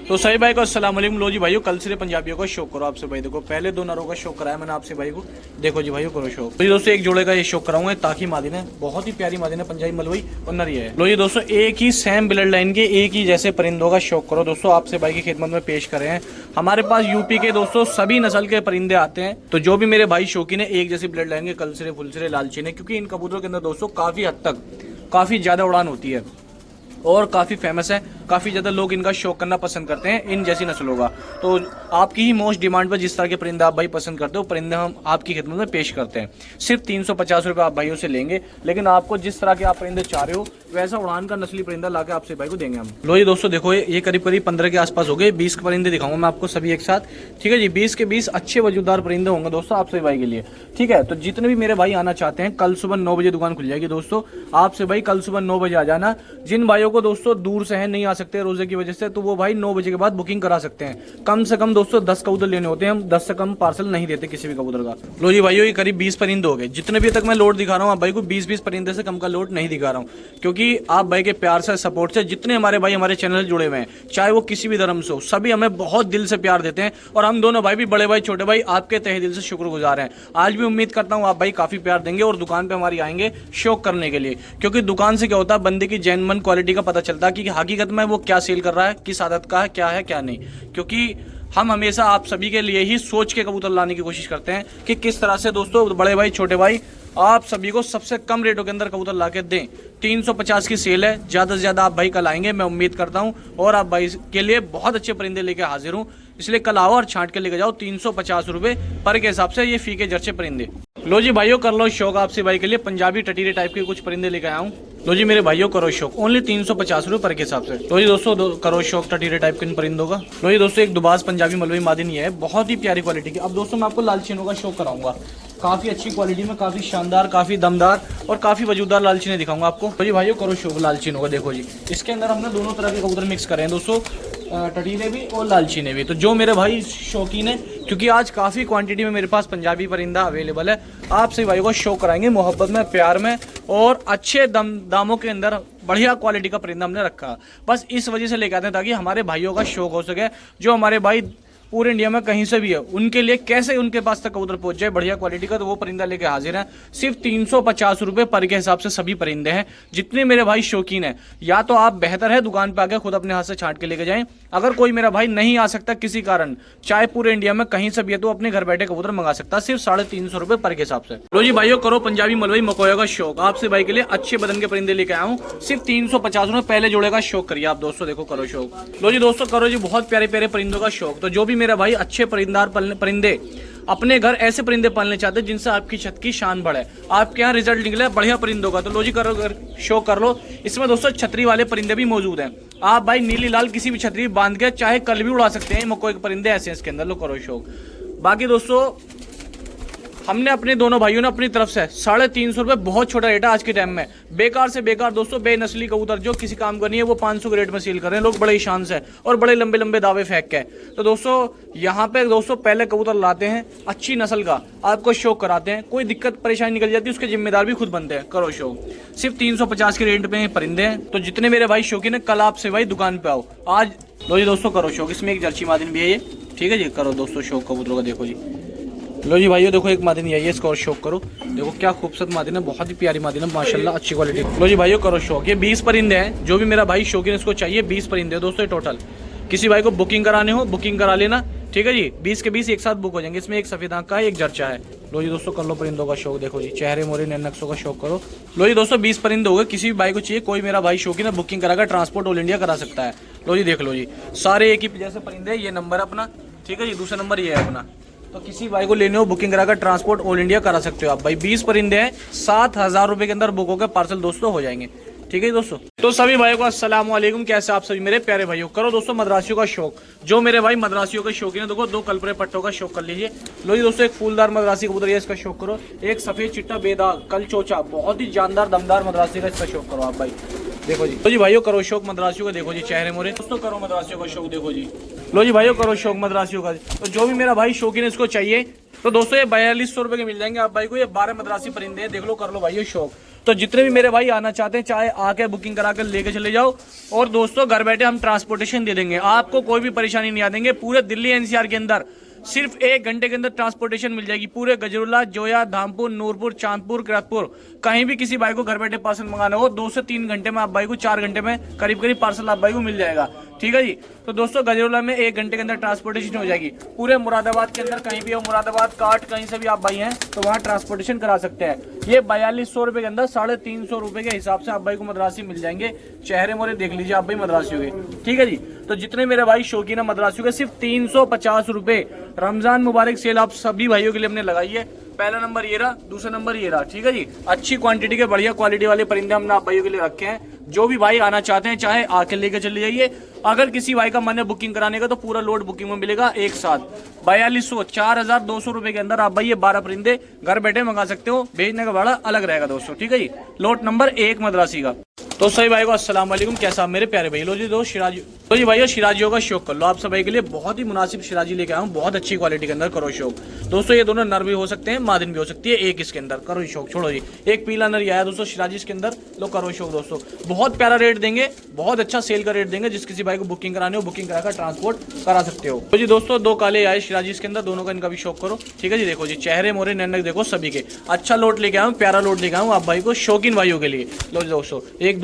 तो सही भाई को अस्सलाम वालेकुम। लो जी भाइयों कल से पंजाबियों का शौक करो आपसे भाई। देखो पहले 2 नरों का शौक कराया मैंने आपसे भाई को, देखो जी भाइयों करो शौक। तो दोस्तों एक जोड़े का ये शौक कराऊंगा, ताकि मादिन है, बहुत ही प्यारी मादिन है, पंजाबी मलवई और नरी है। लो जी दोस्तों एक ही सेम ब्लड लाइन के एक ही जैसे परिंदों का शौक करो दोस्तों, आपसे भाई की खिदमत में पेश करे हैं। हमारे पास यूपी के दोस्तों सभी नस्ल के परिंदे आते हैं, तो जो भी मेरे भाई शौकीन है एक जैसी ब्लड लाइन के कलसरे फुलसरे लालचीन है, क्योंकि इन कबूतरों के अंदर दोस्तों काफी हद तक काफी ज्यादा उड़ान होती है और काफ़ी फेमस है, काफ़ी ज़्यादा लोग इनका शौक करना पसंद करते हैं इन जैसी नस्लों का। तो आपकी ही मोस्ट डिमांड पर जिस तरह के परिंदे आप भाई पसंद करते हो, परिंदे हम आपकी खिदमत में पेश करते हैं। सिर्फ 350 रुपये आप भाइयों से लेंगे, लेकिन आपको जिस तरह के आप परिंदे चाह रहे हो वैसा उड़ान का नस्ली परिंदा लाके आपसे भाई को देंगे हम। लो ये दोस्तों देखो ये करीब करीब 15 के आसपास हो गए, 20 परिंदे दिखाऊंगा मैं आपको सभी एक साथ, ठीक है जी। 20 के 20 अच्छे वजूदार परिंदे होंगे दोस्तों आपसे भाई के लिए, ठीक है। तो जितने भी मेरे भाई आना चाहते हैं, कल सुबह 9 बजे दुकान खुल जाएगी दोस्तों, आपसे भाई कल सुबह 9 बजे आ जाना। जिन भाइयों को दोस्तों दूर से है, नहीं आ सकते रोजे की वजह से, तो वो भाई 9 बजे के बाद बुकिंग करा सकते हैं। कम से कम दोस्तों 10 कबूतर लेने होते हैं, हम 10 से कम पार्सल नहीं देते किसी भी कबूतर का। लो जी भाइयों ये करीब 20 परिंदे हो गए। जितने भी तक मैं लोड दिखा रहा हूँ आप भाई को 20-20 परिंदे से कम का लोड नहीं दिखा रहा हूँ, क्योंकि आप भाई के प्यार से सपोर्ट से जितने हमारे भाई हमारे चैनल जुड़े हुए हैं, चाहे वो किसी भी धर्म से हो, सभी हमें बहुत दिल से प्यार देते हैं। और हम दोनों भाई भी, बड़े भाई छोटे भाई, आपके तहे दिल से शुक्रगुजार हैं। आज भी उम्मीद करता हूँ आप भाई काफी प्यार देंगे और दुकान पे हमारी आएंगे शौक करने के लिए, क्योंकि दुकान से क्या होता है, बंदे की जेन्युइन क्वालिटी का पता चलता है कि हकीकत में वो क्या सेल कर रहा है, किस आदत का है क्या नहीं। क्योंकि हम हमेशा आप सभी के लिए ही सोच के कबूतर लाने की कोशिश करते हैं कि किस तरह से दोस्तों बड़े भाई छोटे भाई आप सभी को सबसे कम रेटों के अंदर कबूतर ला के दें। 350 की सेल है, ज़्यादा से ज़्यादा आप भाई कल आएंगे मैं उम्मीद करता हूं, और आप भाई के लिए बहुत अच्छे परिंदे लेके हाजिर हूं, इसलिए कल आओ और छांट के लेके जाओ। 350 रुपये पर के हिसाब से ये फीके जर्चे परिंदे। लो जी भाइयों कर लो शौक आपसे भाई के लिए, पंजाबी टटीरे टाइप के कुछ परिंदे लेके आया हूँ। लो जी मेरे भाइयों करो शौक, ओनली 350 रुपये पर के हिसाब से। लो जी दोस्तों करो शौक टटीरे टाइप के इन परिंदों का। लो जी दोस्तों एक दुबास पंजाबी मलवई मादिनी है, बहुत ही प्यारी क्वालिटी की। अब दोस्तों मैं आपको लालचीनों का शौक कराऊंगा, काफी अच्छी क्वालिटी में, काफी शानदार, काफी दमदार और काफी वजूदार लालचीने दिखाऊंगा आपको। तो जी भाइयों करो शौक लालचीनों का। देखो जी इसके अंदर हमने दोनों तरह के कबूतर मिक्स करे हैं दोस्तों, टटीले भी और लालचीने भी। तो जो मेरे भाई शौकीन है, क्योंकि आज काफ़ी क्वांटिटी में मेरे पास पंजाबी परिंदा अवेलेबल है, आपसे भाई को शौक कराएंगे मोहब्बत में, प्यार में और अच्छे दामों के अंदर बढ़िया क्वालिटी का परिंदा हमने रखा। बस इस वजह से लेके आते हैं ताकि हमारे भाइयों का शौक हो सके, जो हमारे भाई पूरे इंडिया में कहीं से भी है उनके लिए कैसे उनके पास तक कबूतर पहुंच जाए बढ़िया क्वालिटी का, तो वो परिंदा लेके हाजिर है। सिर्फ 350 रुपये पर के हिसाब से सभी परिंदे हैं। जितने मेरे भाई शौकीन है, या तो आप बेहतर है दुकान पे आके खुद अपने हाथ से छांट के लेके जाएं। अगर कोई मेरा भाई नहीं आ सकता किसी कारण, चाहे पूरे इंडिया में कहीं से भी है, तो अपने घर बैठे कबूतर मंगा सकता है सिर्फ 350 रुपये पर के हिसाब से। लो जी भाइयों करो पंजाबी मलवई मकोया का शौक, आपसे भाई के लिए अच्छे बदन के परिंदे लेके आया हूँ। सिर्फ 350 रुपये पहले जोड़े का शौक करिए आप दोस्तों। देखो करो शौक। लो जी दोस्तों करो जी बहुत प्यारे प्यारे परिंदों का शौक। तो जो भी मेरा भाई अच्छे परिंदे अपने घर ऐसे परिंदे पालने चाहते हैं जिनसे आपकी छत की शान बढ़े, आपके यहाँ रिजल्ट निकले बढ़िया परिंदों का, तो लो जी करो शो कर लो। इसमें दोस्तों छतरी वाले परिंदे भी मौजूद हैं, आप भाई नीली लाल किसी भी छतरी बांध के चाहे कल भी उड़ा सकते हैं। मकोए के परिंदे ऐसे हैं इसके अंदर, लो करो शौक। बाकी दोस्तों हमने अपने दोनों भाइयों ने अपनी तरफ से 350 रुपये, बहुत छोटा रेट है आज के टाइम में, बेकार से बेकार दोस्तों बेनस्ली कबूतर जो किसी काम का नहीं है वो 500 के रेट में सेल कर रहे हैं लोग बड़े ही शान से और बड़े लंबे लंबे दावे फेंक के। तो दोस्तों यहाँ पे दोस्तों पहले कबूतर लाते हैं अच्छी नस्ल का, आपको शौक कराते हैं, कोई दिक्कत परेशानी निकल जाती है उसके जिम्मेदार भी खुद बनते हैं। करो शौक। सिर्फ 350 के रेट में परिंदे हैं। तो जितने मेरे भाई शौकीन है कल आपसे भाई दुकान पे आओ आज। लो जी दोस्तों करो शौक। इसमें एक जर्सी मादिन भी है ये, ठीक है जी। करो दोस्तों शौक कबूतरों का। देखो जी लो जी भाइयों देखो एक मादिन है ये, इसको और शौक करो। देखो क्या खूबसूरत मादिन है, बहुत ही प्यारी मादिन है माशाल्लाह, अच्छी क्वालिटी। लो जी भाइयों करो शौक। ये 20 परिंदे हैं, जो भी मेरा भाई शौकीन इसको चाहिए 20 परिंदे दोस्तों टोटल। किसी भाई को बुकिंग कराने हो बुकिंग करा लेना, ठीक है जी, 20 के 20 एक साथ बुक हो जाएंगे। इसमें एक सफेद आंख का है, एक जर्चा है। लो जी दोस्तों, कर लो परिंदों का शौक। देखो जी, चेहरे मोरे नैन नक्शों का शौक करो। लो जी दोस्तों, 20 परिंदे हो गए। किसी भी भाई को चाहिए, कोई मेरा भाई शौकीन है, बुकिंग कराकर ट्रांसपोर्ट ऑल इंडिया करा सकता है। लो जी देख लो जी, सारे एक ही जैसे परिंदे। ये नंबर अपना, ठीक है जी, दूसरा नंबर ये है अपना। तो किसी भाई को लेने हो, बुकिंग कराकर ट्रांसपोर्ट ऑल इंडिया करा सकते हो आप भाई। 20 परिंदे हैं, 7,000 रुपए के अंदर बुक होकर पार्सल दोस्तों हो जाएंगे। ठीक है दोस्तों, तो सभी भाइयों को अस्सलाम वालेकुम। कैसे आप सभी मेरे प्यारे भाइयों। करो दोस्तों मद्रासियों का शौक। जो मेरे भाई मद्रासियों के शौकीन है, देखो 2 कलपरे पट्टों का शौक कर लीजिए। लो जी दोस्तों, एक फूलदार मद्रासी कबूतर है, इसका शौक करो। एक सफेद चिट्टा बेदाग कल चोचा, बहुत ही जानदार दमदार मद्रासी का, इसका शौक करो आप भाई। देखो जी, तो जी भाइयों करो शौक मद्रासियों का। देखो जी चेहरे मोरे दोस्तों, करो मद्रासियों का शौक। देखो जी, लो जी भाइयों करो शौक मद्रासियों का। तो जो भी मेरा भाई शौकीन है, इसको चाहिए तो दोस्तों ये 4200 रुपए के मिल जाएंगे आप भाई को। ये 12 मद्रासी परिंदे हैं, देख लो, कर लो भाई ये शौक। तो जितने भी मेरे भाई आना चाहते हैं, चाहे आके बुकिंग करा कर लेके चले जाओ। और दोस्तों घर बैठे हम ट्रांसपोर्टेशन दे देंगे, आपको कोई भी परेशानी नहीं आ देंगे। पूरे दिल्ली एनसीआर के अंदर सिर्फ 1 घंटे के अंदर ट्रांसपोर्टेशन मिल जाएगी। पूरे गजरुल्ला, जोया, धामपुर, नूरपुर, चांदपुर, किरतपुर, कहीं भी किसी भाई को घर बैठे पार्सल मंगाना हो, 2 से 3 घंटे में आप भाई को, 4 घंटे में करीब करीब पार्सल आप भाई को मिल जाएगा। ठीक है जी, तो दोस्तों गजरुल्ला में 1 घंटे के अंदर ट्रांसपोर्टेशन हो जाएगी। पूरे मुरादाबाद के अंदर कहीं भी हो, मुरादाबाद काट कहीं से भी आप भाई हैं तो वहाँ ट्रांसपोर्टेशन करा सकते हैं। ये 4200 रुपए के अंदर 350 रुपए के हिसाब से आप भाई को मद्रासी मिल जाएंगे। चेहरे मोरे देख लीजिए आप भाई मद्रासियों के। ठीक है जी, तो जितने मेरे भाई शौकीन है मद्रासियों के, सिर्फ 350 रुपए। रमजान मुबारक सेल आप सभी भाइयों के लिए हमने लगाई है। पहला नंबर ये रहा, दूसरा नंबर ये रहा। ठीक है जी, अच्छी क्वांटिटी के बढ़िया क्वालिटी वाले परिंदे हमने आप भाइयों के लिए रखे हैं। जो भी भाई आना चाहते हैं, चाहे आके लेके चले जाइए। अगर किसी भाई का मन है बुकिंग कराने का, तो पूरा लोड बुकिंग में मिलेगा एक साथ। 4200, 4200 रुपए के अंदर आप भाई ये 12 परिंदे घर बैठे मंगा सकते हो। भेजने का भाड़ा अलग रहेगा दोस्तों। ठीक है जी, लोट नंबर 1 मद्रासी का। तो सही भाई को अस्सलाम वालेकुम, कैसा मेरे प्यारे भाई। लो जी दोस्त शिराजी, तो जी भाइयों शिराजियों का शौक कर लो। आप सब भाई के लिए बहुत ही मुनासिब शिराजी लेके आया हूँ, बहुत अच्छी क्वालिटी के अंदर। करो शौक दोस्तों, ये दोनों नर भी हो सकते हैं, मादिन भी हो सकती है एक इसके अंदर। करो शौक, छोड़ो जी। एक पीला नर आया दोस्तों शिराजी इसके अंदर। लो करो शौक दोस्तों, बहुत प्यारा रेट देंगे, बहुत अच्छा सेल का रेट देंगे। जिस किसी भाई को बुकिंग कराने हो, बुकिंग कराकर ट्रांसपोर्ट करा सकते हो। तो जी दोस्तों 2 काले आए शिराजी इसके अंदर, दोनों का इनका भी शौक करो। ठीक है जी, देखो जी चेहरे मोरे नैनक देखो सभी के। अच्छा लोट लेके आऊँ, प्यारा लोट लेके आऊँ आप भाई को, शौकीन भाइयों के लिए। लो दोस्तों,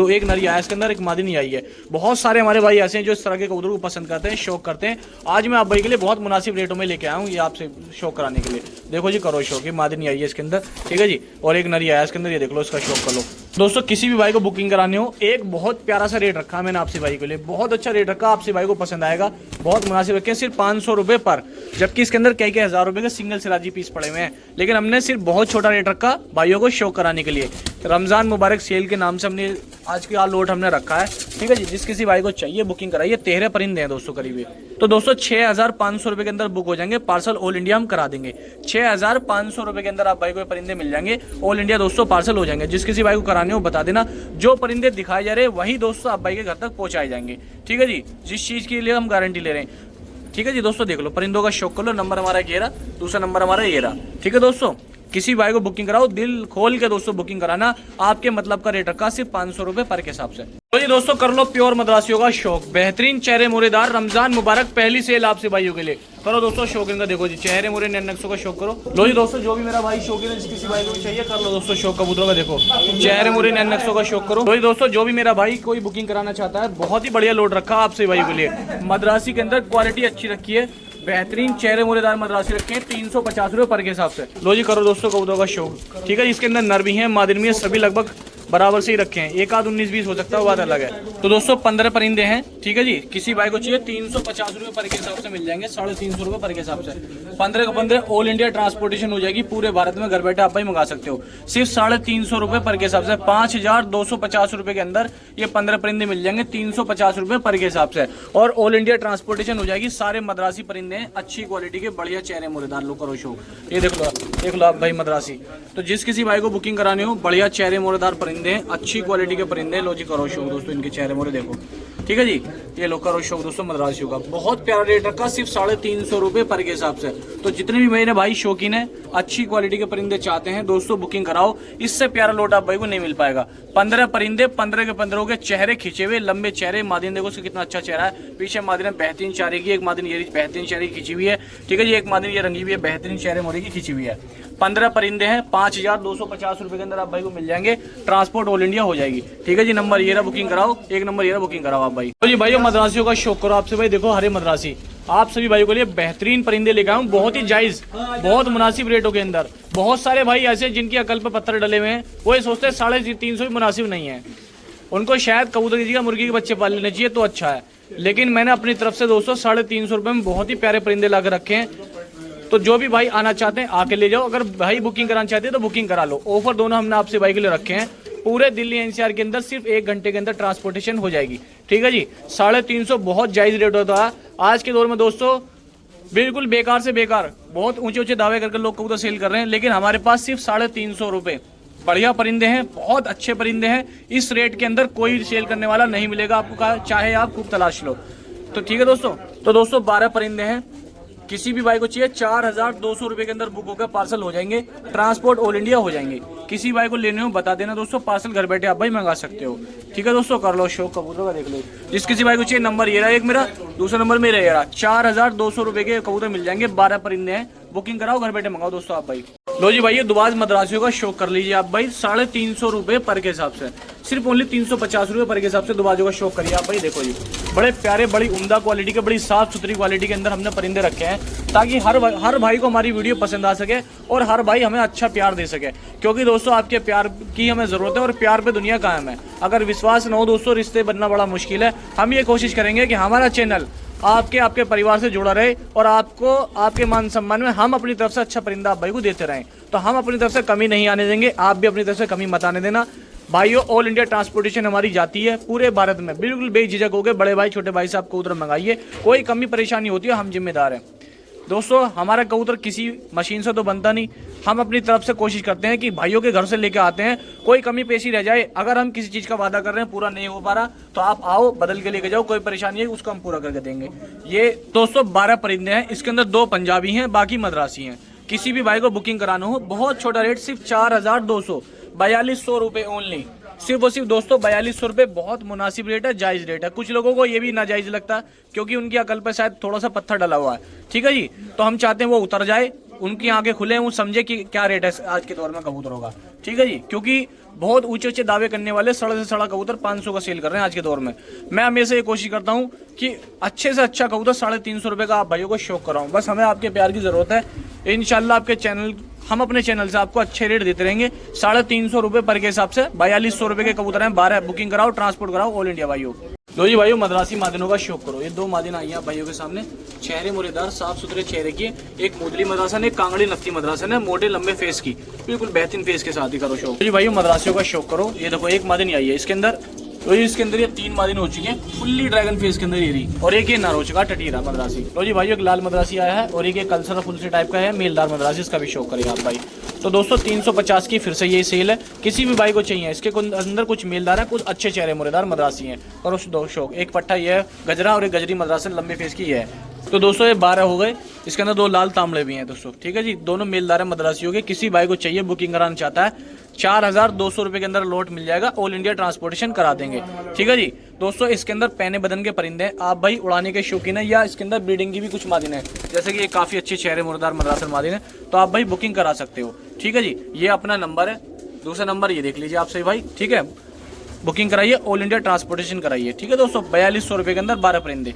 एक नरी आया इसके अंदर, एक मादी नहीं आई है। बहुत सारे हमारे भाई ऐसे हैं जो इस तरह के कबूतर को पसंद करते हैं, शौक करते हैं। आज मैं आप भाई के लिए बहुत मुनासिब रेटों में लेके आया हूँ ये आपसे शौक कराने के लिए। देखो जी करो शौक, ये मादी नहीं आई है इसके अंदर। ठीक है जी, और एक नरी आया इसके अंदर, ये देख लो, इसका शौक कर लो दोस्तों। किसी भी भाई को बुकिंग करानी हो, एक बहुत प्यारा सा रेट रखा मैंने आपसे भाई के लिए, बहुत अच्छा रेट रखा, आपसे भाई को पसंद आएगा। बहुत मुनासिब रखे, सिर्फ 500 रुपए पर, जबकि इसके अंदर कई हज़ार रुपए के सिंगल सिराजी पीस पड़े हुए हैं। लेकिन हमने सिर्फ बहुत छोटा रेट रखा भाइयों को शौक कराने के लिए। रमजान मुबारक सेल के नाम से हमने आज का लोट हमने रखा है। ठीक है जी, जिस किसी भाई को चाहिए बुकिंग कराइए। 13 परिंदे हैं दोस्तों करीब। तो दोस्तों 6500 रुपए के अंदर बुक हो जाएंगे, पार्सल ऑल इंडिया हम करा देंगे। 6500 रुपए के अंदर आप भाई को परिंदे मिल जाएंगे, ऑल इंडिया दोस्तों पार्सल हो जाएंगे। जिस किसी भाई को कराने हो बता देना, जो परिंदे दिखाए जा रहे हैं वही दोस्तों आप भाई के घर तक पहुंचाए जाएंगे। ठीक है जी, जिस चीज के लिए हम गारंटी ले रहे हैं। ठीक है जी दोस्तों, देख लो परिंदों का शौक कर लो। नंबर हमारा ये रहा, दूसरा नंबर हमारा ये रहा। ठीक है दोस्तों, किसी भाई को बुकिंग कराओ, दिल खोल के दोस्तों बुकिंग कराना। आपके मतलब का रेट रखा सिर्फ 500 रुपए पर के हिसाब से। तो जी दोस्तों कर लो प्योर मद्रासियों का शौक। बेहतरीन चेहरे मोरेदार, रमजान मुबारक पहली सेल आपसे भाइयों के लिए। करो दोस्तों शौकीन का। देखो जी चेहरे मोरे नैन नक्शों का शौक करो। लो जी दोस्तों, जो भी मेरा भाई शौकीन है, किसी भाई को भी चाहिए, कर लो दोस्तों शौक कबूतरों का। देखो चेहरे मोरे नैन नक्शों का शौक करो। लो जी दोस्तों, जो भी मेरा भाई कोई बुकिंग कराना चाहता है, बहुत ही बढ़िया लोड रखा आपसे भाई के लिए। मद्रासी के अंदर क्वालिटी अच्छी रखी है, बेहतरीन चेहरे मोरेदार मद्रासी रखे हैं, 350 रुपए पर के हिसाब से। लो जी करो दोस्तों कबूतरों का शौक। ठीक है, इसके अंदर नर भी हैं, मादिन भी है, सभी लगभग बराबर से ही रखे हैं। एक आध 19-20 हो सकता है, वो बात अलग है। तो दोस्तों 15 परिंदे हैं। ठीक है जी, किसी भाई को चाहिए 350 रुपए पर के हिसाब से मिल जाएंगे, 350 रुपए पर के हिसाब से। 15 का 15 ऑल इंडिया ट्रांसपोर्टेशन हो जाएगी, पूरे भारत में घर बैठे आप भाई मंगा सकते हो। सिर्फ 350 रुपए पर के हिसाब से, 5250 रुपए के अंदर ये 15 परिंदे मिल जाएंगे, 350 रुपए पर के हिसाब से। और ऑल इंडिया ट्रांसपोर्टेशन हो जाएगी। सारे मद्रासी परिंदे हैं, अच्छी क्वालिटी के, बढ़िया चेहरे मोरेदार। लो करो शो, ये देख लो आप भाई मद्रासी। तो जिस किसी भाई को बुकिंग करानी हो, बढ़िया चेहरे मोरेदार परिंदे, अच्छी क्वालिटी के परिंदे। लो जी करो शौक दोस्तों, इनके चेहरे मोरे देखो। ठीक है जी, ये लो करो शौक दोस्तों मद्रासियों का। बहुत प्यारा रेट रखा, सिर्फ 350 रुपए पर के हिसाब से। तो जितने भी मेरे भाई शौकीन है, अच्छी क्वालिटी के परिंदे चाहते हैं दोस्तों, बुकिंग कराओ। इससे प्यारा लोट आप भाई को नहीं मिल पाएगा। 15 परिंदे, 15 के 15 के चेहरे खिंचे हुए, लंबे चेहरे। मादिन देखो कितना अच्छा चेहरा है। पीछे मादिन बेहतरीन चेहरे की, एक मादिन ये बेहतरीन चेहरे की खिंची हुई है। ठीक है जी, एक मादिन ये रंगी हुई है, बेहतरीन चेहरे मोरे की खिंची हुई है। 15 परिंदे हैं, 5250 रुपए के अंदर आप भाई को मिल जाएंगे। ट्रांसपोर्ट ऑल इंडिया हो जाएगी। ठीक है जी, नंबर ये रहा, बुकिंग कराओ। एक नंबर ये रहा, बुकिंग कराओ आप भाई। तो जी भाइयों मद्रासियों का शौक करो आपसे भाई। देखो हरे मद्रासी, आप सभी भाइयों के लिए बेहतरीन परिंदे लेकर आया हूँ, बहुत ही जायज, बहुत मुनासिब रेटों के अंदर। बहुत सारे भाई ऐसे जिनकी अकल पर पत्थर डले हुए हैं, वो ये सोचते हैं 350 भी मुनासिब नहीं है, उनको शायद कबूतर की जगह मुर्गी के बच्चे पाल लेने चाहिए तो अच्छा है। लेकिन मैंने अपनी तरफ से दोस्तों 350 रुपये में बहुत ही प्यारे परिंदे ला कर रखे हैं। तो जो भी भाई आना चाहते हैं आके ले जाओ, अगर भाई बुकिंग कराना चाहते हैं तो बुकिंग करा लो। ऑफर दोनों हमने आपसे भाई के लिए रखे हैं, पूरे दिल्ली एनसीआर के अंदर सिर्फ 1 घंटे के अंदर ट्रांसपोर्टेशन हो जाएगी। ठीक है जी, 350 बहुत जायज रेट होता है आज के दौर में दोस्तों। बिल्कुल बेकार से बेकार, बहुत ऊंचे ऊंचे दावे करके लोग कबूतर सेल कर रहे हैं, लेकिन हमारे पास सिर्फ 350 रुपये। बढ़िया परिंदे हैं, बहुत अच्छे परिंदे हैं, इस रेट के अंदर कोई सेल करने वाला नहीं मिलेगा आपको, चाहे आप खूब तलाश लो। तो ठीक है दोस्तों, तो दोस्तों 12 परिंदे हैं, किसी भी भाई को चाहिए 4200 रुपये के अंदर बुक होकर पार्सल हो जाएंगे, ट्रांसपोर्ट ऑल इंडिया हो जाएंगे। किसी भाई को लेने हो बता देना दोस्तों, पार्सल घर बैठे आप भाई मंगा सकते हो। ठीक है दोस्तों, कर लो शौक कबूतर का, देख लो। जिस किसी भाई को चाहिए नंबर ये रहा एक मेरा, दूसरा नंबर मेरा ये रहा। 4200 रुपये के कबूतर मिल जाएंगे, 12 परिंदे हैं, बुकिंग कराओ घर बैठे मंगाओ दोस्तों आप भाई। लो जी भाई, ये दुबाज मद्रासियों का शौक कर लीजिए आप भाई, 350 रुपये पर के हिसाब से, सिर्फ ओनली 350 रुपये पर के हिसाब से दुबाजों का शौक करिए आप भाई। देखो जी, बड़े प्यारे, बड़ी उम्दा क्वालिटी के, बड़ी साफ सुथरी क्वालिटी के अंदर हमने परिंदे रखे हैं, ताकि हर भाई को हमारी वीडियो पसंद आ सके और हर भाई हमें अच्छा प्यार दे सके। क्योंकि दोस्तों आपके प्यार की हमें जरूरत है और प्यार पे दुनिया कायम है। अगर विश्वास न हो दोस्तों, रिश्ते बनना बड़ा मुश्किल है। हम ये कोशिश करेंगे कि हमारा चैनल आपके परिवार से जुड़ा रहे और आपको आपके मान सम्मान में हम अपनी तरफ से अच्छा परिंदा आप भाई को देते रहें। तो हम अपनी तरफ से कमी नहीं आने देंगे, आप भी अपनी तरफ से कमी मत आने देना भाइयों। ऑल इंडिया ट्रांसपोर्टेशन हमारी जाती है पूरे भारत में, बिल्कुल बेझिझक हो गए, बड़े भाई छोटे भाई से आप कबूतर मंगाइए, कोई कमी परेशानी होती है हम जिम्मेदार हैं दोस्तों। हमारा कबूतर किसी मशीन से तो बनता नहीं, हम अपनी तरफ से कोशिश करते हैं कि भाइयों के घर से लेके आते हैं, कोई कमी पेशी रह जाए, अगर हम किसी चीज़ का वादा कर रहे हैं पूरा नहीं हो पा रहा तो आप आओ बदल के लेके जाओ, कोई परेशानी है उसको हम पूरा करके देंगे। ये दोस्तों 12 परिंदे हैं, इसके अंदर 2 पंजाबी हैं, बाकी मद्रासी हैं। किसी भी भाई को बुकिंग कराना हो, बहुत छोटा रेट, सिर्फ 4200, 4200 रुपये ओनली, सिर्फ और सिर्फ दोस्तों 4200 रुपये, बहुत मुनासिब रेट है, जायज़ रेट है। कुछ लोगों को ये भी नाजायज़ लगता है क्योंकि उनकी अकल पर शायद थोड़ा सा पत्थर डला हुआ है। ठीक है जी, तो हम चाहते हैं वो उतर जाए, उनकी आंखें खुले, वो समझे कि क्या रेट है आज के दौर में कबूतरों का। ठीक है जी, क्योंकि बहुत ऊंचे ऊंचे दावे करने वाले सड़ा से सड़ा कबूतर 500 का सेल कर रहे हैं आज के दौर में। मैं हमेशा ये कोशिश करता हूँ कि अच्छे से अच्छा कबूतर 350 रुपये का आप भाइयों को शौक कराऊँ, बस हमें आपके प्यार की ज़रूरत है। इंशाल्लाह आपके चैनल, हम अपने चैनल से आपको अच्छे रेट देते रहेंगे। 350 रुपये पर के हिसाब से 4200 रुपये के कबूतर हैं, 12 बुकिंग कराओ, ट्रांसपोर्ट कराओ ऑल इंडिया भाइयों। लो जी भाइयों, मद्रासी मादिनों का शौक करो। ये 2 मादिन आई हैं भाइयों के सामने, चेहरे मुरेदार, साफ सुथरे चेहरे की, एक मुदली मद्रासन है, एक कांगड़ी नफ्ती मद्रासन है, मोटे लंबे फेस की, बिल्कुल बेहतरीन फेस के साथ ही करो शौक। जी भाइयों, मद्रासियों का शौक करो। ये देखो एक मादिन आई है इसके अंदर, तो इसके अंदर ये 3 मादिन हो चुकी हैं, फुल्ली ड्रैगन फेस के अंदर ये रही, और एक ये नर हो चुका टटीरा मद्रासी। लो जी भाइयों, एक लाल मद्रासी आया है और एक कलसर फुल से टाइप का है, मेलदार मद्रासी, इसका भी शौक करेगा आप भाई। तो दोस्तों 350 की फिर से ये सेल है, किसी भी भाई को चाहिए। इसके अंदर कुछ मेलदार है, कुछ अच्छे चेहरे मुरेदार मद्रासी हैं, और उस 2 शौक, एक पट्टा ये है गजरा और एक गजरी मद्रासी लंबे फेस की ये है। तो दोस्तों ये 12 हो गए, इसके अंदर 2 लाल तांबड़े भी हैं दोस्तों। ठीक है जी, दोनों मेलदार है मद्रासियों के। किसी भाई को चाहिए, बुकिंग कराना चाहता है, 4200 रुपये के अंदर लोट मिल जाएगा, ऑल इंडिया ट्रांसपोर्टेशन करा देंगे। ठीक है जी दोस्तों, इसके अंदर पैने बदन के परिंदे हैं, आप भाई उड़ाने के शौकीन है या इसके अंदर ब्रीडिंग की भी कुछ मादिन है, जैसे कि ये काफ़ी अच्छे चेहरे मुर्दार मद्रासन मादिन है, तो आप भाई बुकिंग करा सकते हो। ठीक है जी, ये अपना नंबर है, दूसरा नंबर ये देख लीजिए आप सही भाई। ठीक है, बुकिंग कराइए, ऑल इंडिया ट्रांसपोर्टेशन कराइए। ठीक है दोस्तों, 4200 रुपये के अंदर 12 परिंदे।